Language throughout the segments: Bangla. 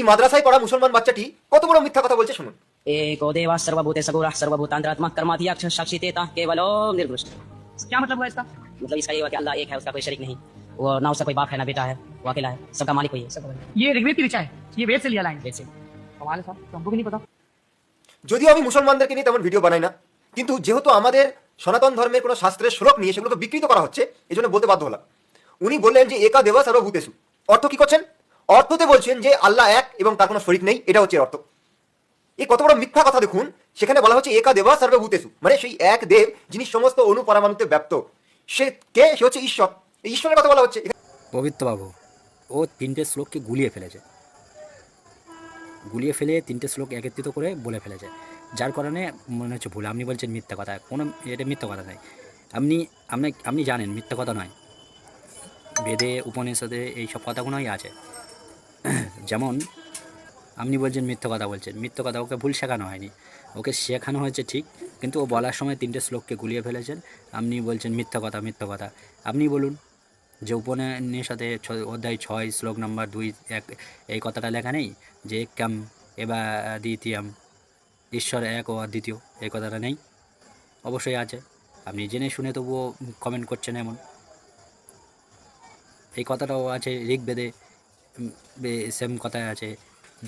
এই মাদ্রাসায় পড়া মুসলমান বাচ্চাটি কত বড় মিথ্যা কথা বলছে শুনুন। एको देवा सर्वभूतेषु गुरः सर्वभूतान्तरात्मा कर्माध्यक्ष साक्षितेता केवलो निर्दोष। क्या मतलब हुआ इसका? मतलब इसका ये हुआ कि अल्लाह एक है, उसका कोई शरीक नहीं, वो ना उसका कोई बाप है ना बेटा है, वो अकेला है, सबका मालिक वही है। ये ऋग्वेद की ऋचा है, ये वेद से लिया लाइन। वेद से। कमाल है साहब, तो हमको भी नहीं पता। যদিও আমি মুসলমানদেরকে নিয়ে তেমন ভিডিও বানাই না, কিন্তু যেহেতু আমাদের সনাতন ধর্মের কোনো শাস্ত্রের শ্লোক নিয়ে সেগুলোকে বিকৃত করা হচ্ছে, এই জন্য বলতে বাধ্য হলাম। উনি বললেন যে একা দেবা সর্বভূতেষু, অর্থ কি করছেন? অর্থতে বলছেন যে আল্লাহ এক এবং তার কোনো শরীক নেই, এটা হচ্ছে এর অর্থ। এই কত বড় মিথ্যা কথা দেখুন। সেখানে বলা হচ্ছে একা দেবা সর্বভূতেষু, মানে সেই এক দেব যিনি সমস্ত অণু পরমাণুতে ব্যাপ্ত। সে কে? সে হচ্ছে ঈশ্বর। এই ঈশ্বরের কথা বলা হচ্ছে। পবিত্রবাবু ও তিনটে শ্লোককে গুলিয়ে ফেলেছে, গুলিয়ে ফেলে তিনটে শ্লোক একত্রিত করে বলে ফেলেছে, যার কারণে মনে হচ্ছে ভুল। আপনি বলছেন মিথ্যা কথা, কোনো এটা মিথ্যা কথা নয়। আপনি জানেন মিথ্যা কথা নয়, বেদে উপনিষদে এই সব কথাগুলোই আছে। যেমন আপনি বলছেন মিথ্যা কথা বলছেন, মিথ্যা কথা ওকে ভুল শেখানো হয়নি, ওকে শেখানো হয়েছে ঠিক, কিন্তু ও বলার সময় তিনটে শ্লোককে গুলিয়ে ফেলেছেন। আপনি বলছেন মিথ্যা কথা, মিথ্যা কথা। আপনি বলুন যে উপনিষদে অধ্যায় 6 শ্লোক নম্বর 2 এই কথাটা লেখা নেই যে একম এবার দ্বিতীয়ম, ঈশ্বর এক ও অদ্বিতীয়, এই কথাটা নেই? অবশ্যই আছে। আপনি জেনে শুনে তবুও কমেন্ট করছেন এমন। এই কথাটাও আছে ঋগ্বেদে, সেম কথায় আছে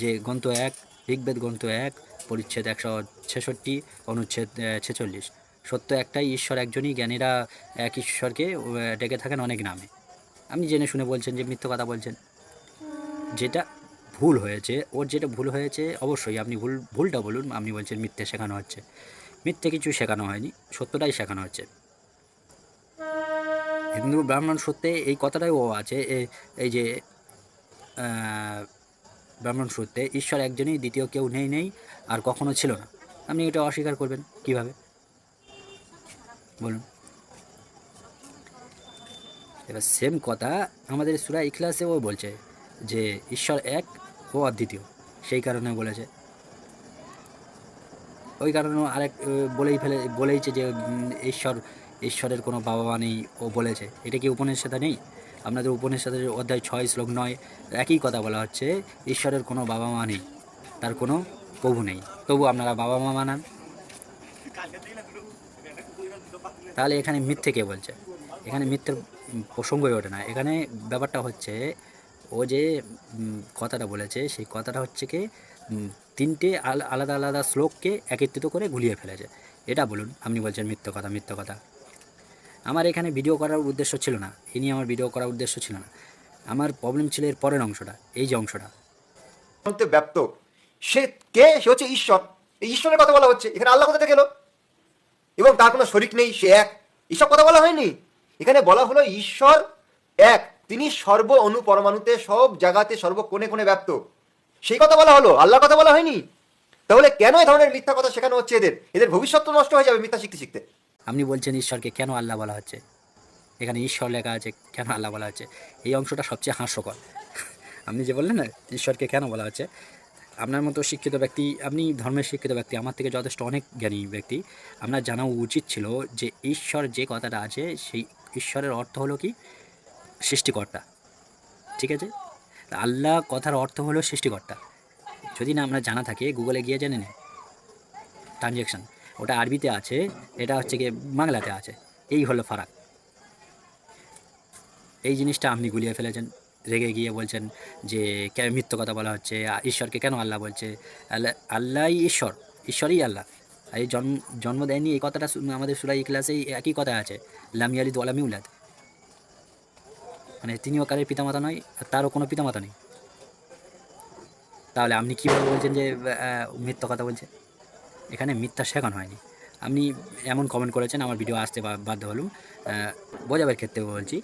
যে গ্রন্থ 1, ঋগ্বেদ গ্রন্থ 1 পরিচ্ছেদ 166 অনুচ্ছেদ 46, সত্য একটাই, ঈশ্বর একজনই, জ্ঞানীরা এক ঈশ্বরকে ডেকে থাকেন অনেক নামে। আপনি জেনে শুনে বলছেন যে মিথ্যা কথা বলছেন। যেটা ভুল হয়েছে, ওর যেটা ভুল হয়েছে অবশ্যই আপনি ভুলটা বলুন। আপনি বলছেন মিথ্যে শেখানো হচ্ছে, মিথ্যে কিছু শেখানো হয়নি, সত্যটাই শেখানো হচ্ছে। হিন্দু ব্রাহ্মণ সত্যে এই কথাটাই ও আছে, এই যে ব্রাহ্মণ সত্যে ঈশ্বর একজনই, দ্বিতীয় কেউ নেই আর কখনো ছিল না। আপনি এটা অস্বীকার করবেন কিভাবে বলুন? এবার সেম কথা আমাদের সূরা ইখলাসেও বলছে যে ঈশ্বর এক ও অদ্বিতীয়, সেই কারণে বলেছে। ওই কারণেও আরেক বলেইছে যে ঈশ্বরের কোনো বাবা মা নেই, ও বলেছে। এটা কি উপনিষদে নেই? আপনাদের উপনিষদের অধ্যায় 6 শ্লোক 9 একই কথা বলা হচ্ছে, ঈশ্বরের কোনো বাবা মা নেই, তার কোনো প্রভু নেই, তবু আপনারা বাবা মা মানান। তাহলে এখানে মিথ্যে কে বলছে? এখানে মিথ্যের প্রসঙ্গই ওঠে না। এখানে ব্যাপারটা হচ্ছে ও যে কথাটা বলেছে, সেই কথাটা হচ্ছে কি তিনটে আলাদা আলাদা শ্লোককে একত্রিত করে গুলিয়ে ফেলেছে। এটা বলুন। আপনি বলছেন মিথ্যা কথা, মিথ্যা কথা। আমার এখানে ভিডিও করার উদ্দেশ্য ছিল না, এ নিয়ে আমার ভিডিও করার উদ্দেশ্য ছিল না। আমার প্রবলেম ছিল এর পরের অংশটা, এই যে অংশটা। ব্যাপ্ত সে কে? সে হচ্ছে ঈশ্বর। এই ঈশ্বরের কথা বলা হচ্ছে। এখানে আল্লাহ কোথা থেকে এলো? এবং তার কোনো শরীক নেই, সে এক, এইসব কথা বলা হয়নি। এখানে বলা হলো ঈশ্বর এক, তিনি সর্ব অণু পরমাণুতে, সব জায়গাতে, সর্ব কোণে কোণে ব্যাপ্ত, সেই কথা বলা হলো, আল্লাহর কথা বলা হয়নি। তাহলে কেন এই ধরনের মিথ্যা কথা শেখানো হচ্ছে? এদের ভবিষ্যৎ তো নষ্ট হয়ে যাবে মিথ্যা শিখতে শিখতে। আপনি বলছেন ঈশ্বরকে কেন আল্লাহ বলা হচ্ছে? এখানে ঈশ্বর লেখা আছে, কেন আল্লাহ বলা হচ্ছে? এই অংশটা সবচেয়ে হাস্যকর। আপনি যে বললেন না ঈশ্বরকে কেন বলা হচ্ছে, আপনার মতো শিক্ষিত ব্যক্তি, আপনি ধর্মের শিক্ষিত ব্যক্তি, আমার থেকে যথেষ্ট অনেক জ্ঞানী ব্যক্তি, আপনার জানা উচিত ছিল যে ঈশ্বর যে কথাটা আছে, সেই ঈশ্বরের অর্থ হলো কি? সৃষ্টিকর্তা। ঠিক আছে? আল্লাহ কথার অর্থ হলো সৃষ্টিকর্তা। যদি না আমরা জানা থাকে, গুগলে গিয়ে জেনে নিন। ট্রানজ্যাকশান ওটা আরবিতে আছে, এটা হচ্ছে গিয়ে বাংলাতে আছে, এই হলো ফারাক। এই জিনিসটা আপনি গুলিয়ে ফেলেছেন, রেগে গিয়ে বলছেন যে মিথ্য কথা বলা হচ্ছে, ঈশ্বরকে কেন আল্লাহ বলছে? আল্লাহই ঈশ্বর, ঈশ্বরই আল্লাহ। এই জন্ম দেয়নি, এই কথাটা আমাদের সূরা ইখলাসেই একই কথা আছে, লাম ইয়ালিদ ওয়া লাম ইউলাদ। মানে তিনিও কারোর পিতামাতা নয়, আর তারও কোনো পিতামাতা নেই। তাহলে আপনি কীভাবে বলছেন যে মিথ্যা কথা বলছে? এখানে মিথ্যা শেখানো হয়নি। আপনি এমন কমেন্ট করেছেন, আমার ভিডিও আসতে বাধ্য হলুম। বোঝাবার ক্ষেত্রে বলছি,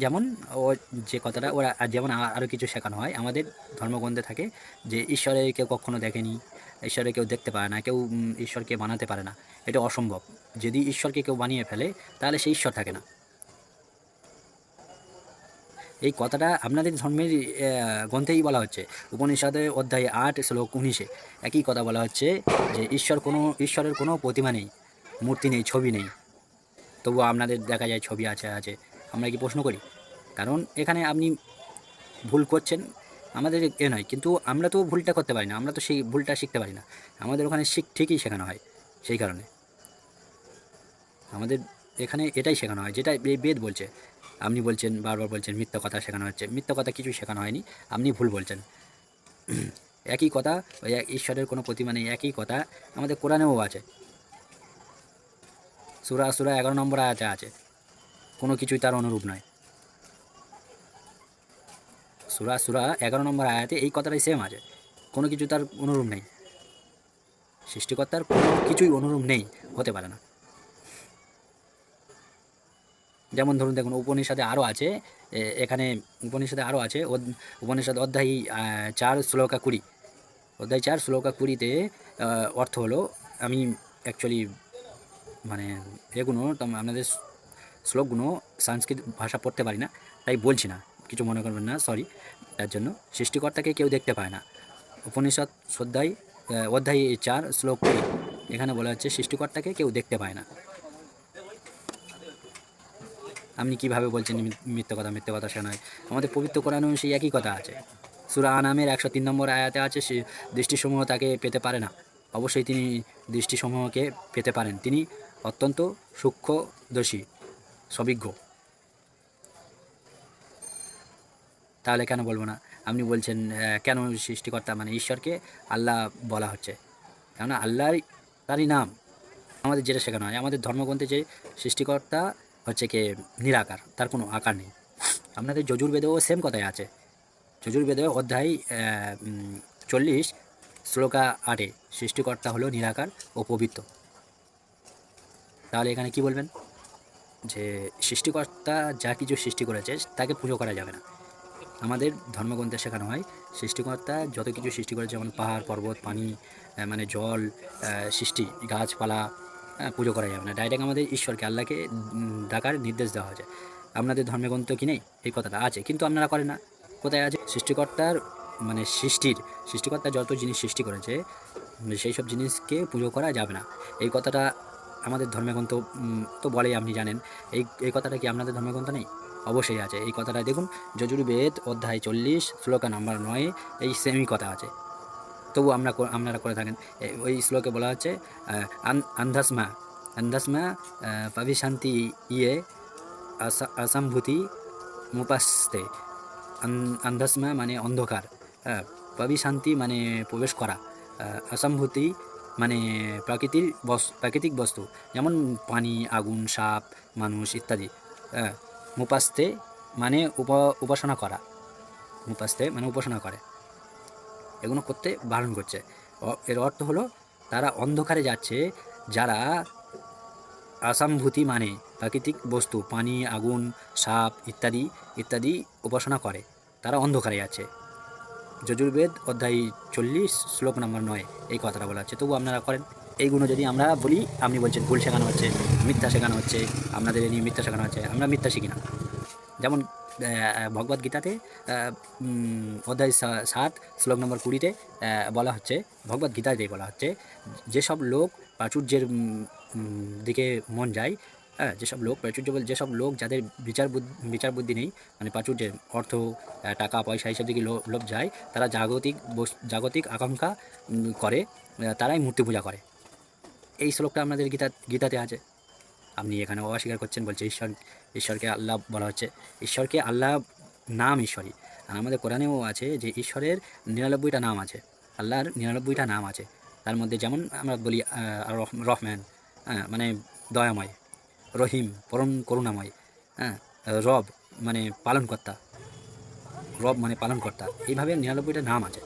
যেমন ও যে কথাটা ওরা যেমন আরও কিছু শেখানো হয় আমাদের ধর্মগ্রন্থে থাকে যে ঈশ্বরে কেউ কখনো দেখেনি, ঈশ্বরে কেউ দেখতে পারে না, কেউ ঈশ্বরকে বানাতে পারে না, এটা অসম্ভব। যদি ঈশ্বরকে কেউ বানিয়ে ফেলে তাহলে সে ঈশ্বর থাকে না। এই কথাটা আপনাদের ধর্মের গ্রন্থেই বলা হচ্ছে, উপনিষদে অধ্যায় 8 শ্লোক 19 একই কথা বলা হচ্ছে যে ঈশ্বরের কোনো প্রতিমা নেই, মূর্তি নেই, ছবি নেই। তবুও আপনাদের দেখা যায় ছবি আছে। আমরা কি প্রশ্ন করি? কারণ এখানে আপনি ভুল করছেন, আমাদের এ নয়, কিন্তু আমরা তো ভুলটা করতে পারি না, আমরা তো সেই ভুলটা শিখতে পারি না। আমাদের ওখানে ঠিকই শেখানো হয়। সেই কারণে আমাদের এখানে এটাই শেখানো হয় যেটা এই বেদ বলছে। আপনি বলছেন, বারবার বলছেন মিথ্যা কথা শেখানো হচ্ছে। মিথ্যা কথা কিছুই শেখানো হয়নি, আপনি ভুল বলছেন। একই কথা, ওই ঈশ্বরের কোনো প্রতিমা নেই, একই কথা আমাদের কোরআনেও আছে। সূরা 11 নম্বর আয়াতে আছে, কোনো কিছুই তার অনুরূপ নয়। সূরা 11 নম্বর আয়াতে এই কথাটাই সেম আছে, কোনো কিছু তার অনুরূপ নেই। সৃষ্টিকর্তার কোনো কিছুই অনুরূপ নেই, হতে পারে না। যেমন ধরুন, দেখুন উপনিষদে আরও আছে, এখানে উপনিষদে আরও আছে, উপনিষদ অধ্যায় 4 শ্লোকা 20, অধ্যায় 4 শ্লোকা 20-তে অর্থ হলো, আমি অ্যাকচুয়ালি মানে এগুলো আপনাদের শ্লোকগুলো সংস্কৃত ভাষা পড়তে পারি না, তাই বলছি না, কিছু মনে করবেন না, সরি তার জন্য। সৃষ্টিকর্তাকে কেউ দেখতে পায় না। উপনিষদ অধ্যায় 4 শ্লোক 20, এখানে বলা হচ্ছে সৃষ্টিকর্তাকে কেউ দেখতে পায় না। আপনি কীভাবে বলছেন মিথ্যা কথা? মিথ্যা কথা সে নয়, আমাদের পবিত্র কোরআনেও সেই একই কথা আছে। সূরা আনামের 103 নম্বর আয়াতে আছে, সে দৃষ্টিসমূহ তাকে পেতে পারে না। অবশ্যই তিনি দৃষ্টিসমূহকে পেতে পারেন, তিনি অত্যন্ত সূক্ষ্মদর্শী, সবিজ্ঞ। তাহলে কেন বলবো না? আপনি বলছেন কেন সৃষ্টিকর্তা মানে ঈশ্বরকে আল্লাহ বলা হচ্ছে? কেননা তারই নাম। আমাদের যেটা শেখানো হয়, আমাদের ধর্মগ্রন্থে যে সৃষ্টিকর্তা হচ্ছে কি নিরাকার, তার কোনো আকার নেই। আপনাদের যজুর্বেদেও সেম কথাই আছে। যজুর্বেদে অধ্যায় 40 শ্লোকা 8-এ সৃষ্টিকর্তা হলো নিরাকার ও পবিত্র। তাহলে এখানে কি বলবেন? যে সৃষ্টিকর্তা যা কিছু সৃষ্টি করেছে তাকে পুজো করা যাবে না। আমাদের ধর্মগ্রন্থে শেখানো হয় সৃষ্টিকর্তা যত কিছু সৃষ্টি করেছে, যেমন পাহাড় পর্বত, পানি, মানে জল, সৃষ্টি, গাছপালা, পুজো করা যাবে না। ডাইরেক্ট আমাদের ঈশ্বরকে, আল্লাহকে ডাকার নির্দেশ দেওয়া হয়েছে। আপনাদের ধর্মগ্রন্থ কি নেই? এই কথাটা আছে, কিন্তু আপনারা করেন না। কোথায় আছে? সৃষ্টিকর্তার মানে সৃষ্টিকর্তা যত জিনিস সৃষ্টি করেছে সেই সব জিনিসকে পুজো করা যাবে না। এই কথাটা আমাদের ধর্মগ্রন্থ তো বলেই, আপনি জানেন। এই কথাটা কি আপনাদের ধর্মগ্রন্থ নেই? অবশ্যই আছে। এই কথাটা দেখুন, যজুর্বেদ অধ্যায় 40 শ্লোকা নম্বর 9, এই সেমই কথা আছে। তবু আপনারা করে থাকেন। ওই শ্লোকে বলা হচ্ছে আন্ধাসমা পাবিশান্তি ইয়ে অসম্ভূতি মুপাস্তে। আন্ধাসমা মানে অন্ধকার, পাবিশান্তি মানে প্রবেশ করা, অসম্ভূতি মানে প্রাকৃতিক বস্তু, যেমন পানি, আগুন, সাপ, মানুষ ইত্যাদি। মুপাস্তে মানে উপাসনা করা, মুপাস্তে মানে উপাসনা করে, এগুলো করতে বারণ করছে। এর অর্থ হলো তারা অন্ধকারে যাচ্ছে, যারা অসম্ভূতি মানে প্রাকৃতিক বস্তু, পানি, আগুন, সাপ ইত্যাদি ইত্যাদি উপাসনা করে, তারা অন্ধকারে যাচ্ছে। যজুর্বেদ অধ্যায় 40 শ্লোক নম্বর 9 এই কথাটা বলা হচ্ছে। তবু আপনারা করেন। এইগুলো যদি আমরা বলি, আপনি বলছেন ভুল শেখানো হচ্ছে, মিথ্যা শেখানো হচ্ছে, আপনাদের নিয়ে মিথ্যা শেখানো হচ্ছে। আমরা মিথ্যা শিখি না। যেমন ভগবদ গীতাতে অধ্যায় 7 শ্লোক নম্বর 20-তে বলা হচ্ছে, ভগবদ গীতাতেই বলা হচ্ছে, যেসব লোক প্রাচুর্যের দিকে মন যায়, যেসব লোক প্রাচুর্য বলে, যেসব লোক যাদের বিচার বুদ্ধি নেই, মানে প্রাচুর্যের অর্থ, টাকা পয়সা এইসব দিকে লোভ যায়, তারা জাগতিক আকাঙ্ক্ষা করে, তারাই মূর্তি পূজা করে। এই শ্লোকটা আপনাদের গীতাতে আছে। আপনি এখানে অস্বীকার করছেন, বলছে ঈশ্বরকে আল্লাহ বলা হচ্ছে। ঈশ্বরকে আল্লাহ নাম ঈশ্বরই। আর আমাদের কোরআনেও আছে যে ঈশ্বরের 99টা নাম আছে, আল্লাহর 99টা নাম আছে। তার মধ্যে যেমন আমরা বলি রহমান, মানে দয়াময়, রহিম পরম করুণাময়, রব মানে পালনকর্তা, এইভাবে 99টা নাম আছে।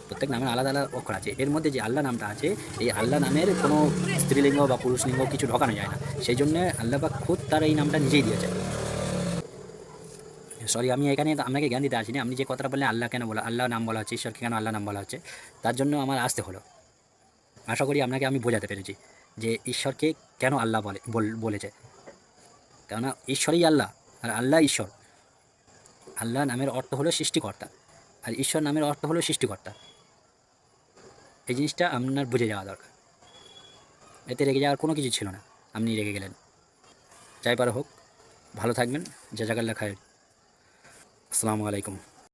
প্রত্যেক নামের আলাদা আলাদা অক্ষর আছে। এর মধ্যে যে আল্লাহ নামটা আছে, এই আল্লাহ নামের কোনো স্ত্রীলিঙ্গ বা পুরুষলিঙ্গ কিছু ঢোকানো যায় না। সেই জন্য আল্লাহ পাক খুদ তার এই নামটা নিজেই দিয়েছে। সরি, আমি এখানে আপনাকে জ্ঞান দিতে আসিনি। আপনি যে কথাটা বললেন আল্লাহ নাম বলা হচ্ছে, ঈশ্বরকে কেন আল্লাহ নাম বলা হচ্ছে, তার জন্য আমার আসতে হলো। আশা করি আপনাকে আমি বোঝাতে পেরেছি যে ঈশ্বরকে কেন আল্লাহ বলেছে। কেননা ঈশ্বরই আল্লাহ, আর আল্লাহ ঈশ্বর। আল্লাহ নামের অর্থ হলো সৃষ্টিকর্তা, আর ঈশ্বর নামের অর্থ হলো সৃষ্টিকর্তা। এই জিনিসটা আপনার বুঝে যাওয়া দরকার। এতে রেগে যাওয়ার কোনো কিছু ছিল না, আপনি রেগে গেলেন। যাই পারে হোক, ভালো থাকবেন। জাযাকাল্লাহ খায়ের। আসসালামু আলাইকুম।